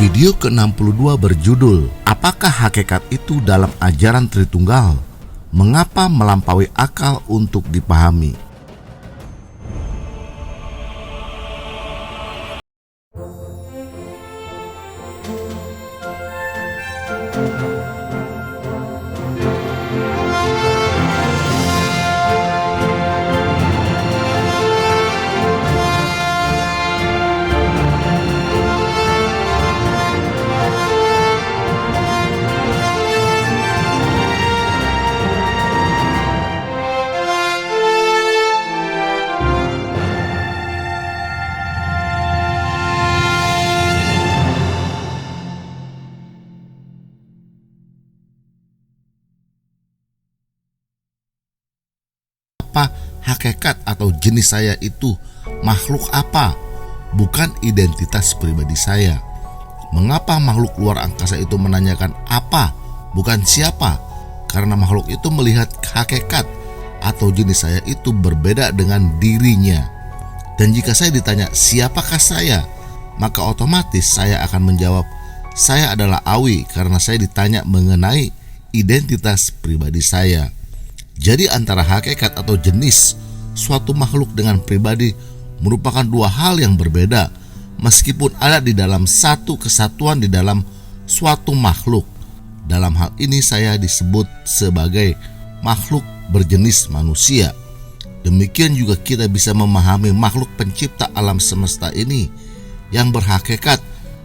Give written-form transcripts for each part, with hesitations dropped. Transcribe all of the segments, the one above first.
Video ke-62 berjudul, Apakah Hakikat Itu Dalam Ajaran Tritunggal? Mengapa Melampaui Akal Untuk Dipahami? Apa hakikat atau jenis saya itu? Makhluk apa? Bukan identitas pribadi saya. Mengapa makhluk luar angkasa itu menanyakan apa, bukan siapa? Karena makhluk itu melihat hakikat atau jenis saya itu berbeda dengan dirinya. Dan jika saya ditanya siapakah saya, maka otomatis saya akan menjawab, saya adalah Awi, karena saya ditanya mengenai identitas pribadi saya. Jadi antara hakikat atau jenis suatu makhluk dengan pribadi merupakan dua hal yang berbeda, meskipun ada di dalam satu kesatuan di dalam suatu makhluk. Dalam hal ini saya disebut sebagai makhluk berjenis manusia. Demikian juga kita bisa memahami makhluk pencipta alam semesta ini yang berhakikat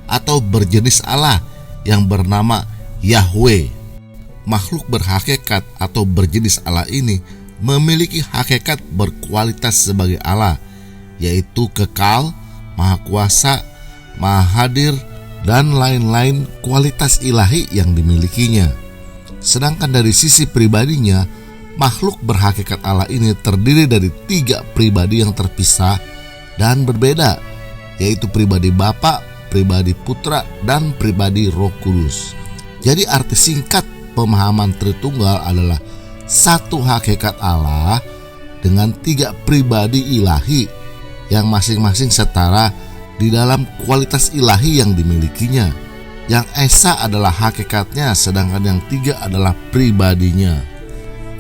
atau berjenis Allah yang bernama Yahweh. Makhluk berhakikat atau berjenis Allah ini memiliki hakikat berkualitas sebagai Allah, yaitu kekal, maha kuasa, maha hadir, dan lain-lain kualitas ilahi yang dimilikinya. Sedangkan dari sisi pribadinya, makhluk berhakikat Allah ini terdiri dari 3 pribadi yang terpisah dan berbeda, yaitu pribadi Bapa, pribadi Putra, dan pribadi Roh Kudus. Jadi arti singkat pemahaman Tritunggal adalah satu hakikat Allah dengan 3 pribadi ilahi yang masing-masing setara di dalam kualitas ilahi yang dimilikinya. Yang esa adalah hakikatnya, sedangkan yang 3 adalah pribadinya.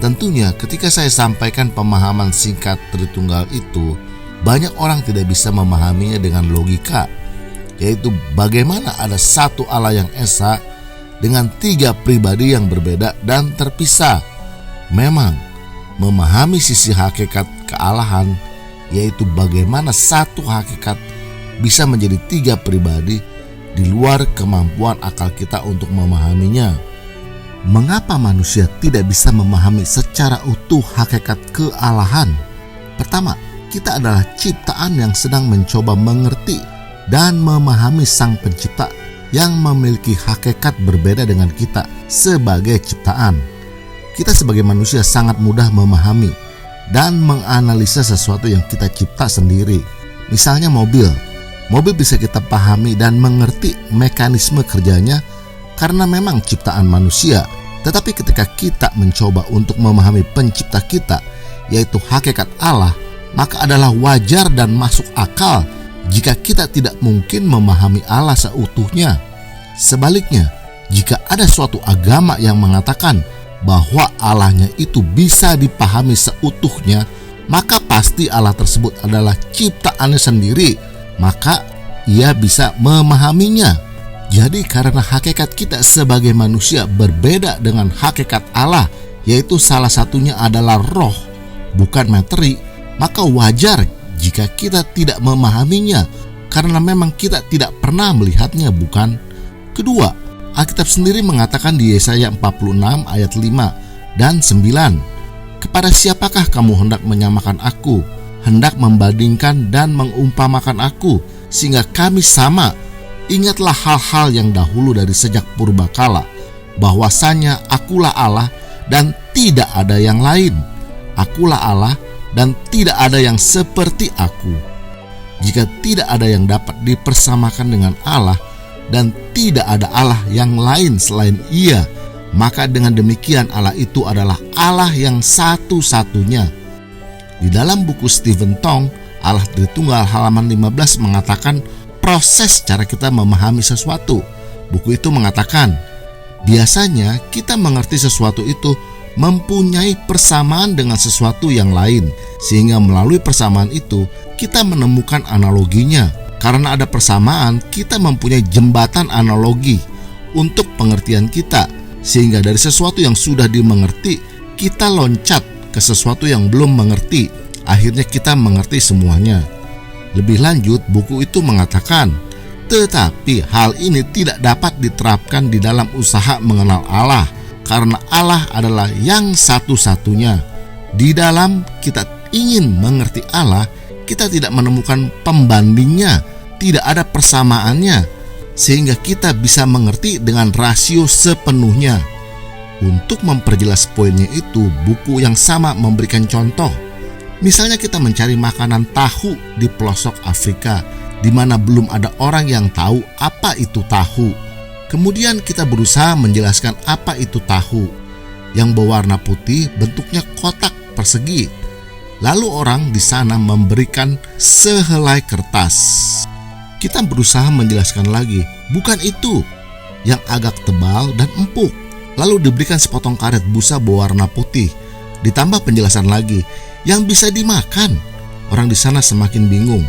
Tentunya ketika saya sampaikan pemahaman singkat Tritunggal itu, banyak orang tidak bisa memahaminya dengan logika, yaitu bagaimana ada satu Allah yang esa dengan 3 pribadi yang berbeda dan terpisah. Memang memahami sisi hakikat kealahan, yaitu bagaimana satu hakikat bisa menjadi 3 pribadi, di luar kemampuan akal kita untuk memahaminya. Mengapa manusia tidak bisa memahami secara utuh hakikat kealahan? Pertama, kita adalah ciptaan yang sedang mencoba mengerti dan memahami Sang Pencipta yang memiliki hakikat berbeda dengan kita sebagai ciptaan. Kita sebagai manusia sangat mudah memahami dan menganalisa sesuatu yang kita cipta sendiri. Misalnya mobil bisa kita pahami dan mengerti mekanisme kerjanya karena memang ciptaan manusia. Tetapi ketika kita mencoba untuk memahami pencipta kita, yaitu hakikat Allah, maka adalah wajar dan masuk akal jika kita tidak mungkin memahami Allah seutuhnya. Sebaliknya, jika ada suatu agama yang mengatakan bahwa Allahnya itu bisa dipahami seutuhnya, maka pasti Allah tersebut adalah ciptaannya sendiri, maka ia bisa memahaminya. Jadi karena hakikat kita sebagai manusia berbeda dengan hakikat Allah, yaitu salah satunya adalah roh, bukan materi, maka wajar jika kita tidak memahaminya, karena memang kita tidak pernah melihatnya, bukan? Kedua, Alkitab sendiri mengatakan di Yesaya 46 ayat 5 dan 9, kepada siapakah kamu hendak menyamakan aku, hendak membandingkan dan mengumpamakan aku, sehingga kami sama? Ingatlah hal-hal yang dahulu dari sejak purbakala. bahwasanya akulah Allah dan tidak ada yang lain. Akulah Allah dan tidak ada yang seperti aku. Jika tidak ada yang dapat dipersamakan dengan Allah dan tidak ada Allah yang lain selain Ia, maka dengan demikian Allah itu adalah Allah yang satu-satunya. Di dalam buku Stephen Tong, Allah Tritunggal halaman 15 mengatakan proses cara kita memahami sesuatu. Buku itu mengatakan, biasanya kita mengerti sesuatu itu mempunyai persamaan dengan sesuatu yang lain, sehingga melalui persamaan itu kita menemukan analoginya. Karena ada persamaan, kita mempunyai jembatan analogi untuk pengertian kita, sehingga dari sesuatu yang sudah dimengerti, kita loncat ke sesuatu yang belum mengerti. Akhirnya kita mengerti semuanya. Lebih lanjut, buku itu mengatakan, tetapi hal ini tidak dapat diterapkan di dalam usaha mengenal Allah, karena Allah adalah yang satu-satunya. Di dalam kita ingin mengerti Allah, kita tidak menemukan pembandingnya, tidak ada persamaannya, sehingga kita bisa mengerti dengan rasio sepenuhnya. Untuk memperjelas poinnya itu, buku yang sama memberikan contoh. Misalnya kita mencari makanan tahu di pelosok Afrika, di mana belum ada orang yang tahu apa itu tahu. Kemudian kita berusaha menjelaskan apa itu tahu, yang berwarna putih, bentuknya kotak persegi. Lalu orang di sana memberikan sehelai kertas. Kita berusaha menjelaskan lagi, bukan itu, yang agak tebal dan empuk. Lalu diberikan sepotong karet busa berwarna putih. Ditambah penjelasan lagi, yang bisa dimakan. Orang di sana semakin bingung.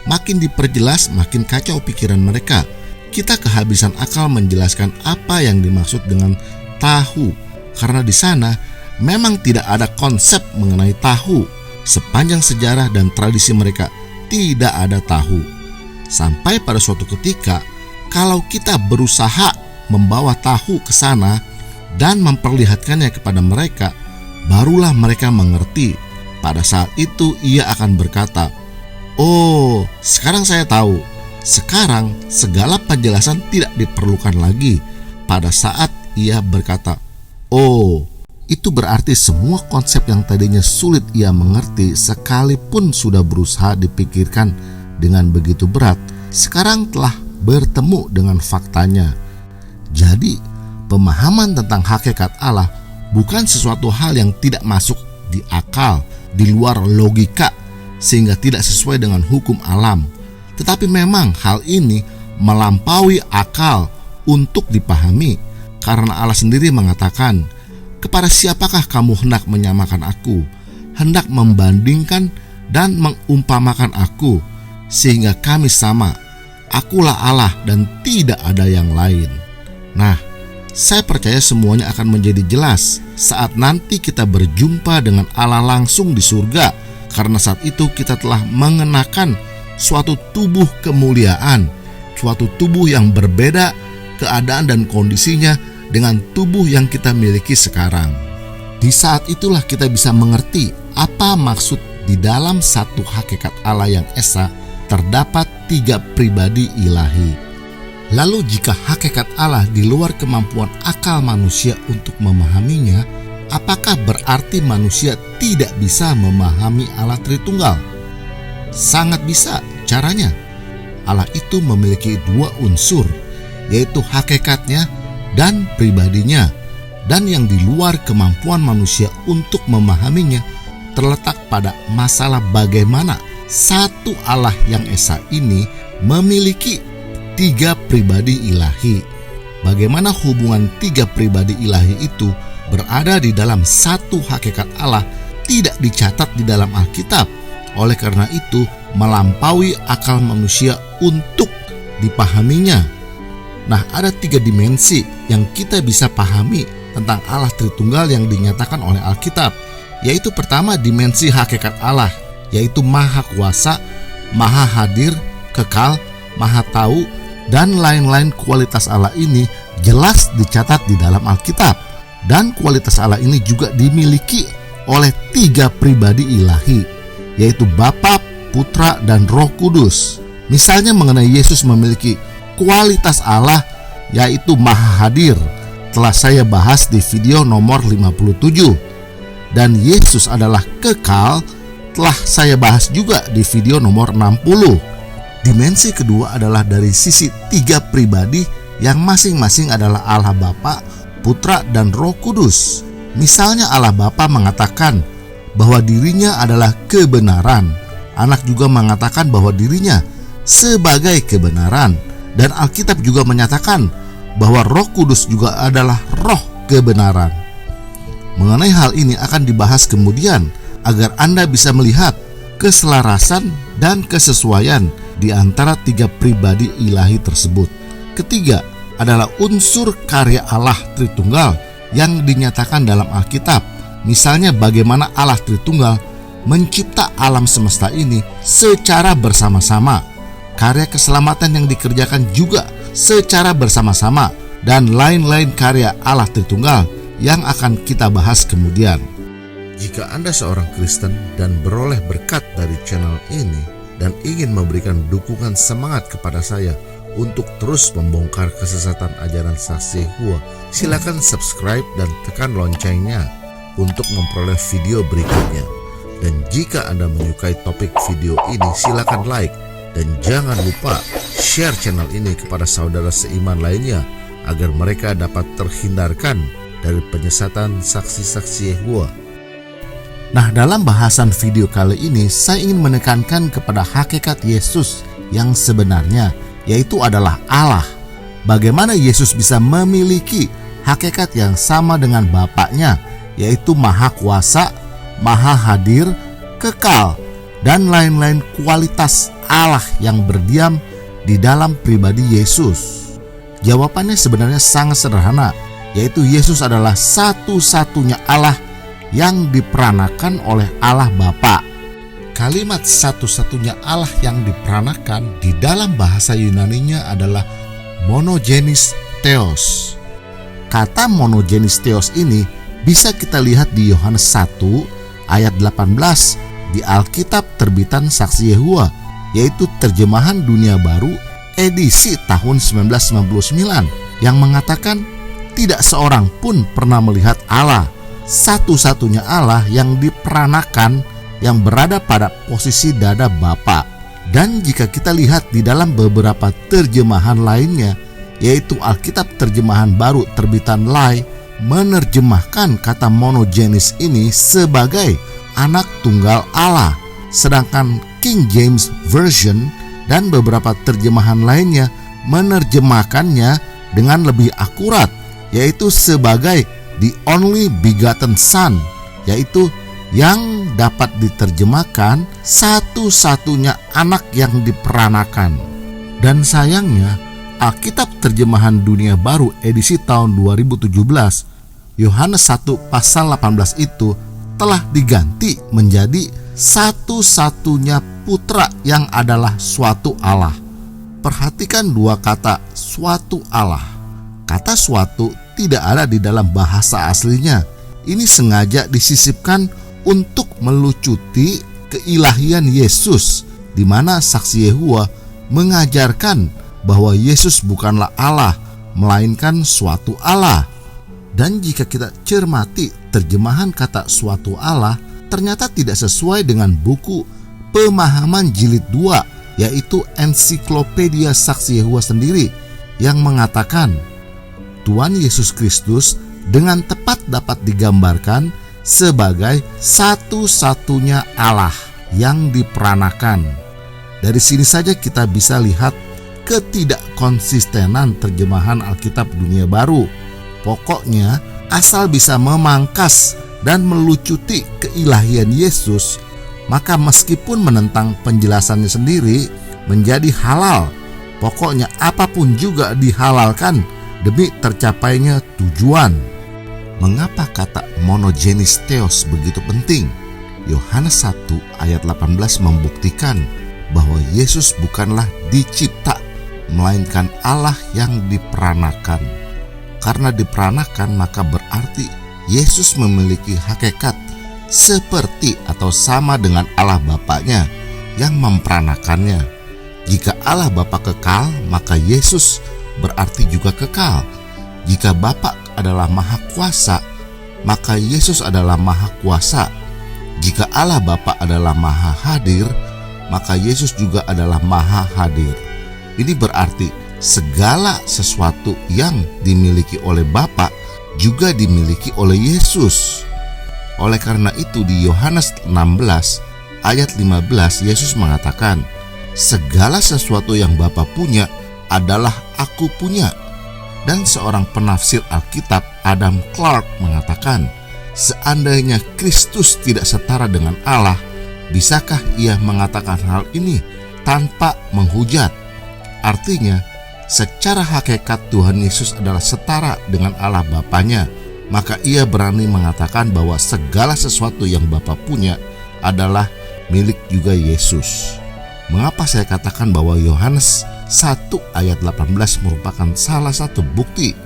Makin diperjelas, makin kacau pikiran mereka. Kita kehabisan akal menjelaskan apa yang dimaksud dengan tahu, karena di sana memang tidak ada konsep mengenai tahu. Sepanjang sejarah dan tradisi mereka tidak ada tahu. Sampai pada suatu ketika, kalau kita berusaha membawa tahu ke sana dan memperlihatkannya kepada mereka, barulah mereka mengerti. Pada saat itu ia akan berkata, "Oh, sekarang saya tahu." Sekarang segala penjelasan tidak diperlukan lagi. Pada saat ia berkata, "Oh," itu berarti semua konsep yang tadinya sulit ia mengerti, sekalipun sudah berusaha dipikirkan dengan begitu berat, sekarang telah bertemu dengan faktanya. Jadi, pemahaman tentang hakikat Allah bukan sesuatu hal yang tidak masuk di akal, di luar logika, sehingga tidak sesuai dengan hukum alam. Tetapi memang hal ini melampaui akal untuk dipahami, karena Allah sendiri mengatakan, "Kepada siapakah kamu hendak menyamakan aku, hendak membandingkan dan mengumpamakan aku, sehingga kami sama. Akulah Allah dan tidak ada yang lain." Nah, saya percaya semuanya akan menjadi jelas saat nanti kita berjumpa dengan Allah langsung di surga, karena saat itu kita telah mengenakan suatu tubuh kemuliaan, suatu tubuh yang berbeda keadaan dan kondisinya dengan tubuh yang kita miliki sekarang. Di saat itulah kita bisa mengerti apa maksud di dalam satu hakikat Allah yang esa terdapat 3 pribadi ilahi. Lalu jika hakikat Allah di luar kemampuan akal manusia untuk memahaminya, apakah berarti manusia tidak bisa memahami Allah Tritunggal? Sangat bisa. Caranya, Allah itu memiliki 2 unsur, yaitu hakikatnya dan pribadinya. Dan yang di luar kemampuan manusia untuk memahaminya terletak pada masalah bagaimana satu Allah yang esa ini memiliki 3 pribadi ilahi. Bagaimana hubungan 3 pribadi ilahi itu berada di dalam satu hakikat Allah tidak dicatat di dalam Alkitab. Oleh karena itu melampaui akal manusia untuk dipahaminya. Nah, ada 3 dimensi yang kita bisa pahami tentang Allah Tritunggal yang dinyatakan oleh Alkitab, yaitu pertama dimensi hakikat Allah, yaitu maha kuasa, maha hadir, kekal, maha tahu, dan lain-lain kualitas Allah ini jelas dicatat di dalam Alkitab. Dan kualitas Allah ini juga dimiliki oleh 3 pribadi ilahi, yaitu Bapa, Putra, dan Roh Kudus. Misalnya mengenai Yesus memiliki kualitas Allah, yaitu maha hadir, telah saya bahas di video nomor 57. Dan Yesus adalah kekal telah saya bahas juga di video nomor 60. Dimensi kedua adalah dari sisi tiga pribadi yang masing-masing adalah Allah Bapa, Putra, dan Roh Kudus. Misalnya Allah Bapa mengatakan bahwa dirinya adalah kebenaran. Anak juga mengatakan bahwa dirinya sebagai kebenaran. Dan Alkitab juga menyatakan bahwa Roh Kudus juga adalah roh kebenaran. Mengenai hal ini akan dibahas kemudian agar Anda bisa melihat keselarasan dan kesesuaian di antara tiga pribadi ilahi tersebut. Ketiga adalah unsur karya Allah Tritunggal yang dinyatakan dalam Alkitab. Misalnya bagaimana Allah Tritunggal mencipta alam semesta ini secara bersama-sama. Karya keselamatan yang dikerjakan juga secara bersama-sama, dan lain-lain karya Allah Tritunggal yang akan kita bahas kemudian. Jika Anda seorang Kristen dan beroleh berkat dari channel ini dan ingin memberikan dukungan semangat kepada saya untuk terus membongkar kesesatan ajaran saksi Yehova, silakan subscribe dan tekan loncengnya untuk memperoleh video berikutnya. Dan jika Anda menyukai topik video ini, silakan like. Dan jangan lupa share channel ini kepada saudara seiman lainnya agar mereka dapat terhindarkan dari penyesatan saksi-saksi Yehova. Nah, dalam bahasan video kali ini saya ingin menekankan kepada hakikat Yesus yang sebenarnya, yaitu adalah Allah. Bagaimana Yesus bisa memiliki hakikat yang sama dengan Bapaknya, yaitu Maha Kuasa, Maha Hadir, Kekal, dan lain-lain kualitas Allah yang berdiam di dalam pribadi Yesus. Jawabannya sebenarnya sangat sederhana, yaitu Yesus adalah satu-satunya Allah yang diperanakan oleh Allah Bapa. Kalimat satu-satunya Allah yang diperanakan di dalam bahasa Yunaninya adalah monogenes theos. Kata monogenes theos ini bisa kita lihat di Yohanes 1 ayat 18 di Alkitab terbitan Saksi Yehova, yaitu terjemahan Dunia Baru edisi tahun 1999 yang mengatakan tidak seorang pun pernah melihat Allah. Satu-satunya Allah yang diperanakan yang berada pada posisi dada Bapa. Dan jika kita lihat di dalam beberapa terjemahan lainnya, yaitu Alkitab terjemahan baru terbitan Lai menerjemahkan kata monogenes ini sebagai anak tunggal Allah, sedangkan King James Version dan beberapa terjemahan lainnya menerjemahkannya dengan lebih akurat, yaitu sebagai the only begotten son, yaitu yang dapat diterjemahkan satu-satunya anak yang diperanakan. Dan sayangnya Alkitab terjemahan Dunia Baru edisi tahun 2017 Yohanes 1 pasal 18 itu telah diganti menjadi satu-satunya putra yang adalah suatu Allah. Perhatikan dua kata suatu Allah. Kata suatu tidak ada di dalam bahasa aslinya. Ini sengaja disisipkan untuk melucuti keilahian Yesus, di mana Saksi Yehova mengajarkan bahwa Yesus bukanlah Allah, melainkan suatu Allah. Dan jika kita cermati terjemahan kata suatu Allah, ternyata tidak sesuai dengan buku Pemahaman Jilid 2, yaitu Ensiklopedia Saksi Yehova sendiri, yang mengatakan Tuhan Yesus Kristus dengan tepat dapat digambarkan sebagai satu-satunya Allah yang diperanakan. Dari sini saja kita bisa lihat ketidakkonsistenan terjemahan Alkitab Dunia Baru. Pokoknya asal bisa memangkas dan melucuti keilahian Yesus, maka meskipun menentang penjelasannya sendiri menjadi halal. Pokoknya apapun juga dihalalkan demi tercapainya tujuan. Mengapa kata monogenes theos begitu penting? Yohanes 1 ayat 18 membuktikan bahwa Yesus bukanlah dicipta, melainkan Allah yang diperanakan. Karena diperanakan maka berarti Yesus memiliki hakikat seperti atau sama dengan Allah Bapaknya yang memperanakannya. Jika Allah Bapa kekal, maka Yesus berarti juga kekal. Jika Bapa adalah Maha Kuasa, maka Yesus adalah Maha Kuasa. Jika Allah Bapa adalah Maha Hadir, maka Yesus juga adalah Maha Hadir. Ini berarti segala sesuatu yang dimiliki oleh Bapa juga dimiliki oleh Yesus. Oleh karena itu di Yohanes 16 ayat 15 Yesus mengatakan, segala sesuatu yang Bapa punya adalah aku punya. Dan seorang penafsir Alkitab, Adam Clark, mengatakan, seandainya Kristus tidak setara dengan Allah, bisakah ia mengatakan hal ini tanpa menghujat? Artinya, secara hakikat Tuhan Yesus adalah setara dengan Allah Bapanya, maka ia berani mengatakan bahwa segala sesuatu yang Bapa punya adalah milik juga Yesus. Mengapa saya katakan bahwa Yohanes 1 ayat 18 merupakan salah satu bukti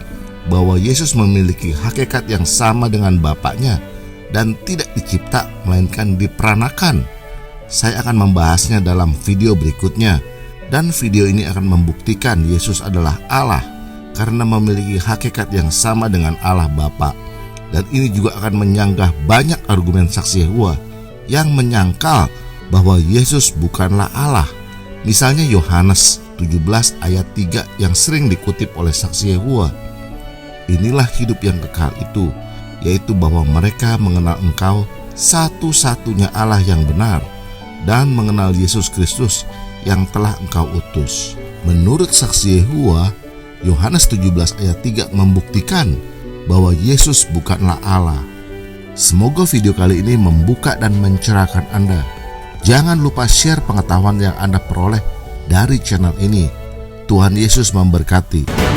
bahwa Yesus memiliki hakikat yang sama dengan Bapaknya dan tidak dicipta melainkan diperanakan? Saya akan membahasnya dalam video berikutnya, dan video ini akan membuktikan Yesus adalah Allah karena memiliki hakikat yang sama dengan Allah Bapa. Dan ini juga akan menyanggah banyak argumen saksi Yehova yang menyangkal bahwa Yesus bukanlah Allah. Misalnya Yohanes 17 ayat 3 yang sering dikutip oleh saksi Yehova. Inilah hidup yang kekal itu, yaitu bahwa mereka mengenal Engkau satu-satunya Allah yang benar, dan mengenal Yesus Kristus yang telah Engkau utus. Menurut saksi Yehova, Yohanes 17 ayat 3 membuktikan bahwa Yesus bukanlah Allah. Semoga video kali ini membuka dan mencerahkan Anda. Jangan lupa share pengetahuan yang Anda peroleh dari channel ini. Tuhan Yesus memberkati.